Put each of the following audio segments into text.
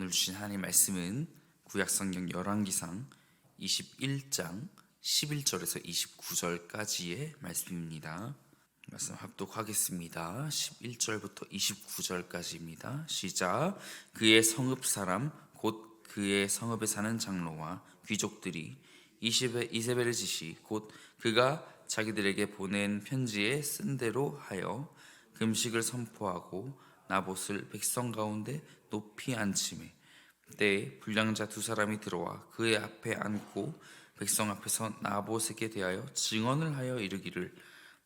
오늘 주신 하나님 말씀은 구약성경 열왕기상 21장 11절에서 29절까지의 말씀입니다. 말씀 합독하겠습니다. 11절부터 29절까지입니다. 시작. 그의 성읍 사람 곧 그의 성읍에 사는 장로와 귀족들이 이세벨의 지시 곧 그가 자기들에게 보낸 편지에 쓴 대로 하여 금식을 선포하고 나봇을 백성 가운데 높이 앉히매 때에 불량자 두 사람이 들어와 그의 앞에 앉고 백성 앞에서 나봇에게 대하여 증언을 하여 이르기를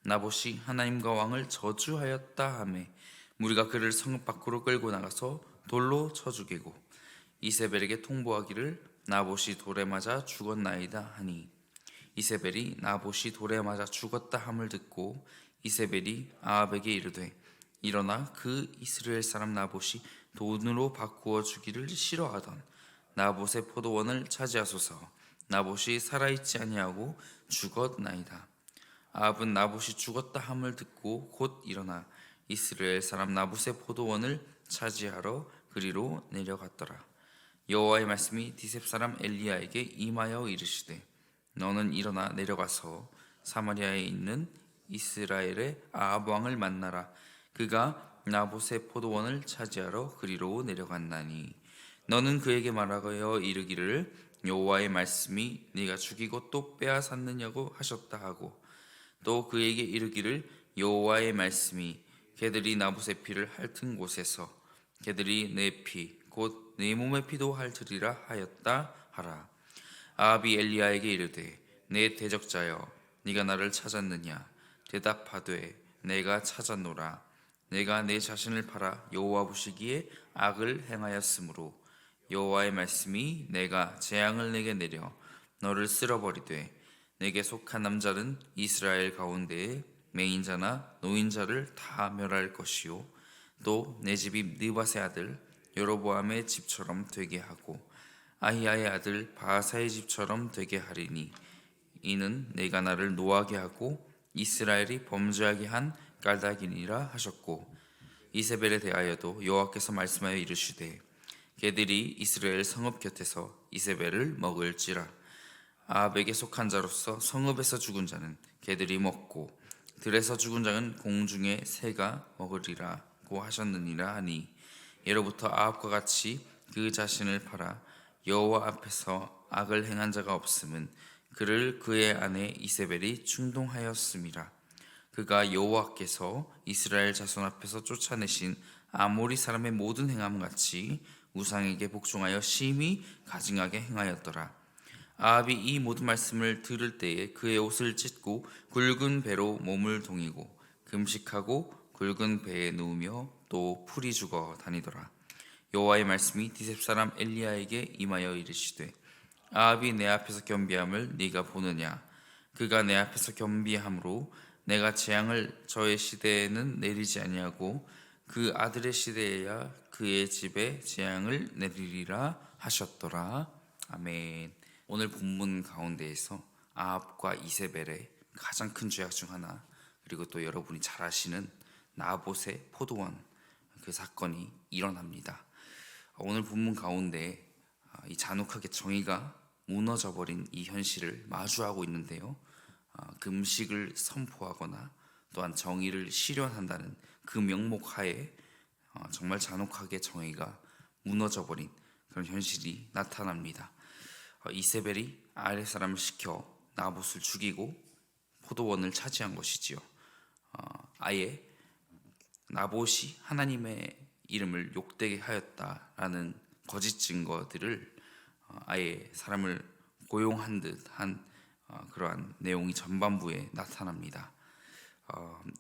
나봇이 하나님과 왕을 저주하였다 하매 무리가 그를 성읍 밖으로 끌고 나가서 돌로 쳐 죽이고 이세벨에게 통보하기를 나봇이 돌에 맞아 죽었나이다 하니 이세벨이 나봇이 돌에 맞아 죽었다 함을 듣고 이세벨이 아합에게 이르되 일어나 그 이스라엘 사람 나봇이 돈으로 바꾸어 주기를 싫어하던 나봇의 포도원을 차지하소서. 나봇이 살아있지 아니하고 죽었나이다. 아합은 나봇이 죽었다 함을 듣고 곧 일어나 이스라엘 사람 나봇의 포도원을 차지하러 그리로 내려갔더라. 여호와의 말씀이 디셉 사람 엘리야에게 임하여 이르시되 너는 일어나 내려가서 사마리아에 있는 이스라엘의 아합 왕을 만나라. 그가 나봇의 포도원을 차지하러 그리로 내려갔나니 너는 그에게 말하여 이르기를 여호와의 말씀이 네가 죽이고 또 빼앗았느냐고 하셨다 하고 또 그에게 이르기를 여호와의 말씀이 개들이 나봇의 피를 핥은 곳에서 개들이 내 피 곧 내 몸의 피도 핥으리라 하였다 하라. 아합이 엘리야에게 이르되 내 대적자여 네가 나를 찾았느냐 대답하되 내가 찾았노라. 내가 내 자신을 팔아 여호와 보시기에 악을 행하였으므로 여호와의 말씀이 내가 재앙을 내게 내려 너를 쓸어버리되 내게 속한 남자는 이스라엘 가운데에 맹인자나 노인자를 다 멸할 것이요 또 내 집이 느밧의 아들 여로보암의 집처럼 되게 하고 아히야의 아들 바하사의 집처럼 되게 하리니 이는 내가 나를 노하게 하고 이스라엘이 범죄하게 한 까닭이니라 하셨고 이세벨에 대하여도 여호와께서 말씀하여 이르시되 개들이 이스라엘 성읍 곁에서 이세벨을 먹을지라. 아합에게 속한 자로서 성읍에서 죽은 자는 개들이 먹고 들에서 죽은 자는 공중의 새가 먹으리라고 하셨느니라 하니 예로부터 아합과 같이 그 자신을 팔아 여호와 앞에서 악을 행한 자가 없음은 그를 그의 아내 이세벨이 충동하였음이라. 그가 여호와께서 이스라엘 자손 앞에서 쫓아내신 아모리 사람의 모든 행함같이 우상에게 복종하여 심히 가증하게 행하였더라. 아합이 이 모든 말씀을 들을 때에 그의 옷을 찢고 굵은 배로 몸을 동이고 금식하고 굵은 배에 누우며 또 풀이 죽어 다니더라. 여호와의 말씀이 디셉 사람 엘리야에게 임하여 이르시되 아합이 내 앞에서 겸비함을 네가 보느냐. 그가 내 앞에서 겸비함으로 내가 재앙을 저의 시대에는 내리지 아니하고 그 아들의 시대에야 그의 집에 재앙을 내리리라 하셨더라. 아멘. 오늘 본문 가운데에서 아합과 이세벨의 가장 큰 죄악 중 하나, 그리고 또 여러분이 잘 아시는 나봇의 포도원 그 사건이 일어납니다. 오늘 본문 가운데 이 잔혹하게 정의가 무너져버린 이 현실을 마주하고 있는데요. 금식을 선포하거나 또한 정의를 실현한다는 그 명목 하에 정말 잔혹하게 정의가 무너져버린 그런 현실이 나타납니다. 이세벨이 아랫 사람을 시켜 나봇을 죽이고 포도원을 차지한 것이지요. 아예 나봇이 하나님의 이름을 욕되게 하였다라는 거짓 증거들을 아예 사람을 고용한 듯한 그러한 내용이 전반부에 나타납니다.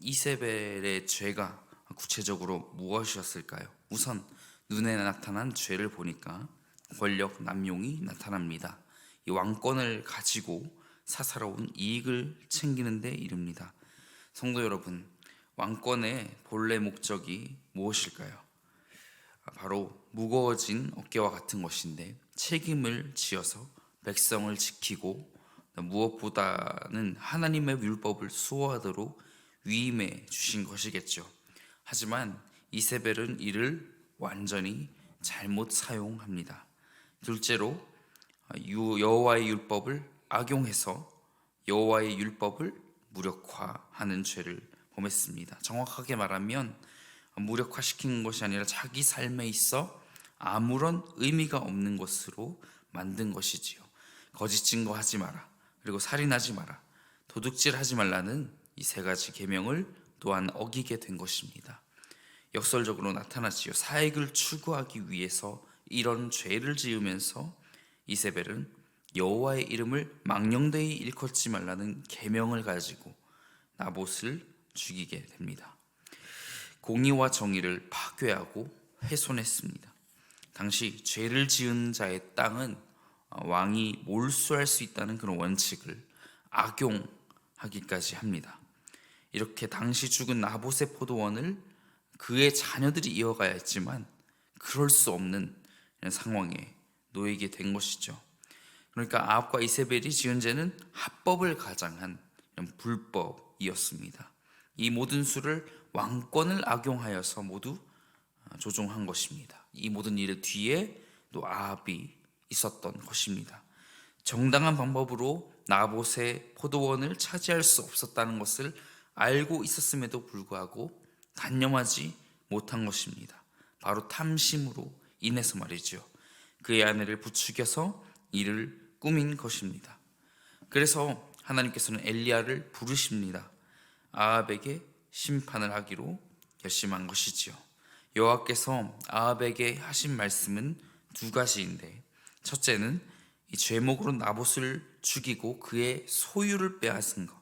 이세벨의 죄가 구체적으로 무엇이었을까요? 우선 눈에 나타난 죄를 보니까 권력 남용이 나타납니다. 이 왕권을 가지고 사사로운 이익을 챙기는 데 이릅니다. 성도 여러분, 왕권의 본래 목적이 무엇일까요? 바로 무거워진 어깨와 같은 것인데 책임을 지어서 백성을 지키고 무엇보다는 하나님의 율법을 수호하도록 위임해 주신 것이겠죠. 하지만 이세벨은 이를 완전히 잘못 사용합니다. 둘째로 여호와의 율법을 악용해서 여호와의 율법을 무력화하는 죄를 범했습니다. 정확하게 말하면 무력화시킨 것이 아니라 자기 삶에 있어 아무런 의미가 없는 것으로 만든 것이지요. 거짓 증거하지 마라, 그리고 살인하지 마라, 도둑질하지 말라는 이 세 가지 계명을 또한 어기게 된 것입니다. 역설적으로 나타나지요. 사익을 추구하기 위해서 이런 죄를 지으면서 이세벨은 여호와의 이름을 망령되이 일컫지 말라는 계명을 가지고 나봇을 죽이게 됩니다. 공의와 정의를 파괴하고 훼손했습니다. 당시 죄를 지은 자의 땅은 왕이 몰수할 수 있다는 그런 원칙을 악용하기까지 합니다. 이렇게 당시 죽은 나봇의 포도원을 그의 자녀들이 이어가야 했지만 그럴 수 없는 상황에 놓이게 된 것이죠. 그러니까 아합과 이세벨이 지은 죄는 합법을 가장한 불법이었습니다. 이 모든 수를 왕권을 악용하여서 모두 조종한 것입니다. 이 모든 일 뒤에 또 아합이 있었던 것입니다. 정당한 방법으로 나봇의 포도원을 차지할 수 없었다는 것을 알고 있었음에도 불구하고 단념하지 못한 것입니다. 바로 탐심으로 인해서 말이죠. 그의 아내를 부추겨서 이를 꾸민 것입니다. 그래서 하나님께서는 엘리야를 부르십니다. 아합에게 심판을 하기로 결심한 것이지요. 여호와께서 아합에게 하신 말씀은 두 가지인데, 첫째는 이 죄목으로 나봇을 죽이고 그의 소유를 빼앗은 것,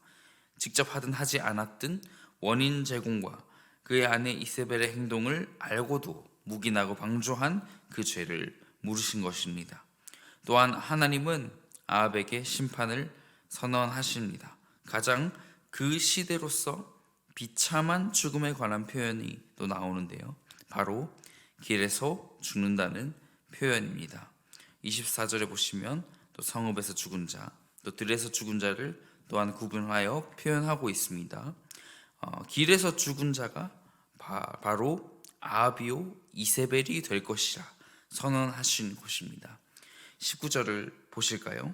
직접 하든 하지 않았든 원인 제공과 그의 아내 이세벨의 행동을 알고도 묵인하고 방조한 그 죄를 물으신 것입니다. 또한 하나님은 아합에게 심판을 선언하십니다. 가장 그 시대로서 비참한 죽음에 관한 표현이 또 나오는데요. 바로 길에서 죽는다는 표현입니다. 24절에 보시면 또 성읍에서 죽은 자, 또 들에서 죽은 자를 또한 구분하여 표현하고 있습니다. 길에서 죽은 자가 바로 아합이요 이세벨이 될 것이라 선언하신 것입니다. 19절을 보실까요?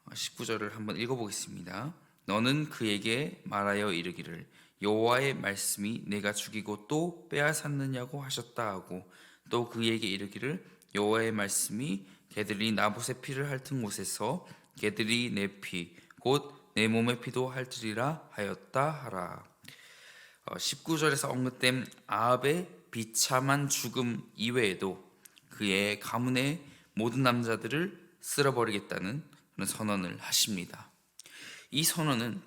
19절을 한번 읽어보겠습니다. 너는 그에게 말하여 이르기를 여호와의 말씀이 내가 죽이고 또 빼앗았느냐고 하셨다 하고, 또 그에게 이르기를 여호와의 말씀이 개들이 나봇의 피를 핥은 곳에서 개들이 내 피 곧 내 몸의 피도 핥으리라 하였다 하라. 19절에서 언급된 아합의 비참한 죽음 이외에도 그의 가문의 모든 남자들을 쓸어버리겠다는 그런 선언을 하십니다. 이 선언은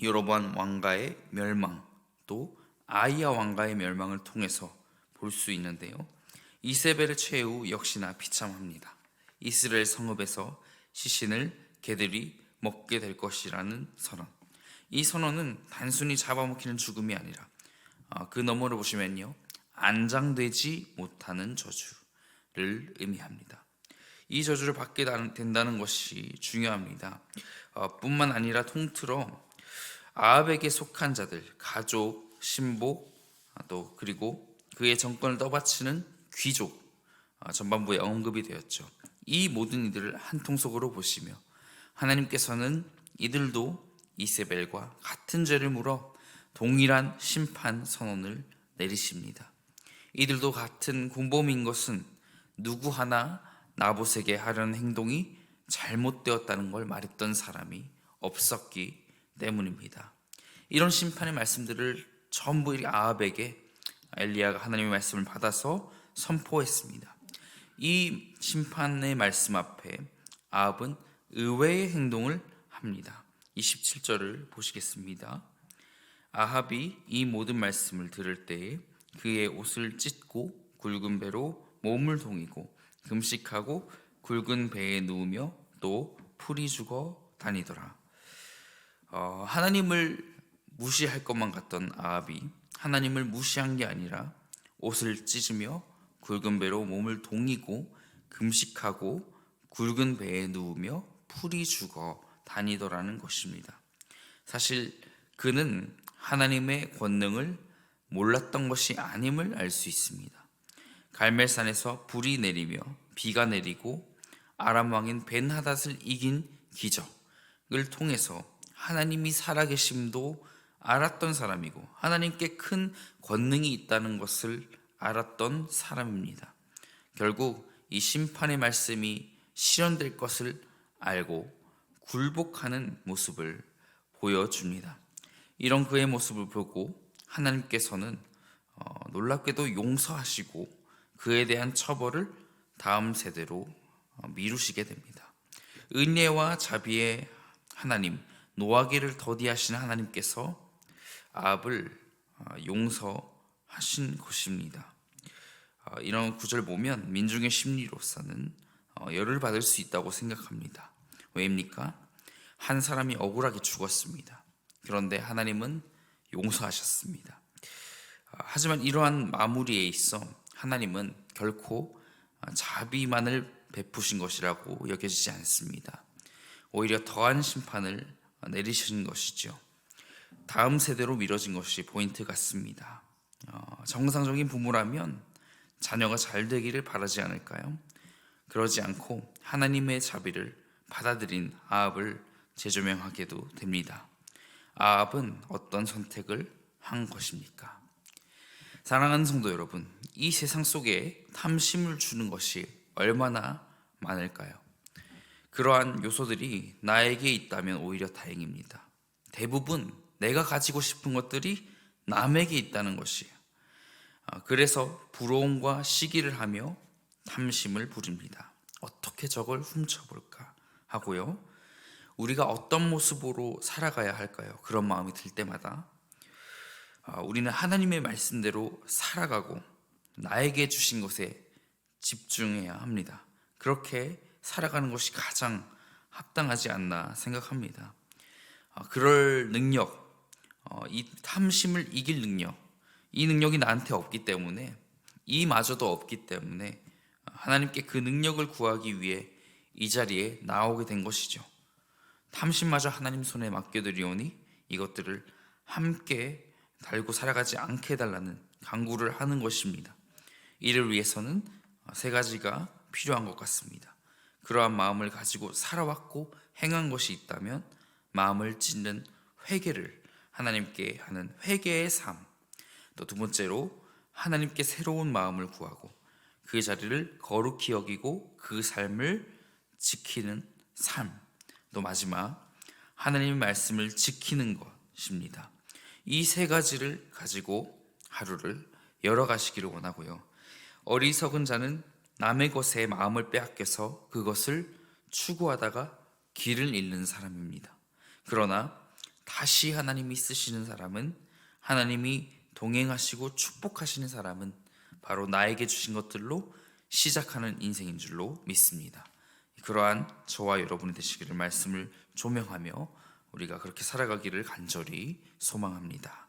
여로보암 왕가의 멸망, 또 아히야 왕가의 멸망을 통해서 볼 수 있는데요. 이세벨의 최후 역시나 비참합니다. 이스라엘 성읍에서 시신을 개들이 먹게 될 것이라는 선언. 이 선언은 단순히 잡아먹히는 죽음이 아니라 그 너머를 보시면요, 안장되지 못하는 저주를 의미합니다. 이 저주를 받게 된다는 것이 중요합니다. 뿐만 아니라 통틀어 아합에게 속한 자들, 가족, 신복, 또 그리고 그의 정권을 떠받치는 귀족 전반부에 언급이 되었죠. 이 모든 이들을 한 통속으로 보시며 하나님께서는 이들도 이세벨과 같은 죄를 물어 동일한 심판 선언을 내리십니다. 이들도 같은 공범인 것은 누구 하나 나봇에게 하려는 행동이 잘못되었다는 걸 말했던 사람이 없었기 때문입니다. 이런 심판의 말씀들을 전부 아합에게 엘리야가 하나님의 말씀을 받아서 선포했습니다. 이 심판의 말씀 앞에 아합은 의외의 행동을 합니다. 27절을 보시겠습니다. 아합이 이 모든 말씀을 들을 때에 그의 옷을 찢고 굵은 배로 몸을 동이고 금식하고 굵은 배에 누우며 또 풀이 죽어 다니더라. 하나님을 무시할 것만 같던 아합이 하나님을 무시한 게 아니라 옷을 찢으며 굵은 배로 몸을 동이고 금식하고 굵은 배에 누우며 풀이 죽어 다니더라는 것입니다. 사실 그는 하나님의 권능을 몰랐던 것이 아님을 알 수 있습니다. 갈멜산에서 불이 내리며 비가 내리고 아람 왕인 벤하닷을 이긴 기적을 통해서 하나님이 살아계심도 알았던 사람이고 하나님께 큰 권능이 있다는 것을 알았던 사람입니다. 결국 이 심판의 말씀이 실현될 것을 알고 굴복하는 모습을 보여줍니다. 이런 그의 모습을 보고 하나님께서는 놀랍게도 용서하시고 그에 대한 처벌을 다음 세대로 미루시게 됩니다. 은혜와 자비의 하나님, 노하기를 더디하신 하나님께서 아합을 용서하신 것입니다. 이런 구절 보면 민중의 심리로서는 열을 받을 수 있다고 생각합니다. 왜입니까? 한 사람이 억울하게 죽었습니다. 그런데 하나님은 용서하셨습니다. 하지만 이러한 마무리에 있어 하나님은 결코 자비만을 베푸신 것이라고 여겨지지 않습니다. 오히려 더한 심판을 내리신 것이죠. 다음 세대로 미뤄진 것이 포인트 같습니다. 정상적인 부모라면 자녀가 잘 되기를 바라지 않을까요? 그러지 않고 하나님의 자비를 받아들인 아합을 재조명하게도 됩니다. 아합은 어떤 선택을 한 것입니까? 사랑하는 성도 여러분, 이 세상 속에 탐심을 주는 것이 얼마나 많을까요? 그러한 요소들이 나에게 있다면 오히려 다행입니다. 대부분 내가 가지고 싶은 것들이 남에게 있다는 것이에요. 그래서 부러움과 시기를 하며 탐심을 부립니다. 어떻게 저걸 훔쳐볼까 하고요. 우리가 어떤 모습으로 살아가야 할까요? 그런 마음이 들 때마다 우리는 하나님의 말씀대로 살아가고 나에게 주신 것에 집중해야 합니다. 그렇게 살아가는 것이 가장 합당하지 않나 생각합니다. 그럴 능력, 이 탐심을 이길 능력, 이 능력이 나한테 없기 때문에, 이마저도 없기 때문에 하나님께 그 능력을 구하기 위해 이 자리에 나오게 된 것이죠. 탐심마저 하나님 손에 맡겨드리오니 이것들을 함께 달고 살아가지 않게 해달라는 간구를 하는 것입니다. 이를 위해서는 세 가지가 필요한 것 같습니다. 그러한 마음을 가지고 살아왔고 행한 것이 있다면 마음을 찢는 회개를 하나님께 하는 회개의 삶, 또 두 번째로 하나님께 새로운 마음을 구하고 그 자리를 거룩히 여기고 그 삶을 지키는 삶, 또 마지막 하나님의 말씀을 지키는 것입니다. 이 세 가지를 가지고 하루를 열어가시기를 원하고요. 어리석은 자는 남의 것에 마음을 빼앗겨서 그것을 추구하다가 길을 잃는 사람입니다. 그러나 다시 하나님이 쓰시는 사람은, 하나님이 동행하시고 축복하시는 사람은 바로 나에게 주신 것들로 시작하는 인생인 줄로 믿습니다. 그러한 저와 여러분이 되시기를 말씀을 조명하며 우리가 그렇게 살아가기를 간절히 소망합니다.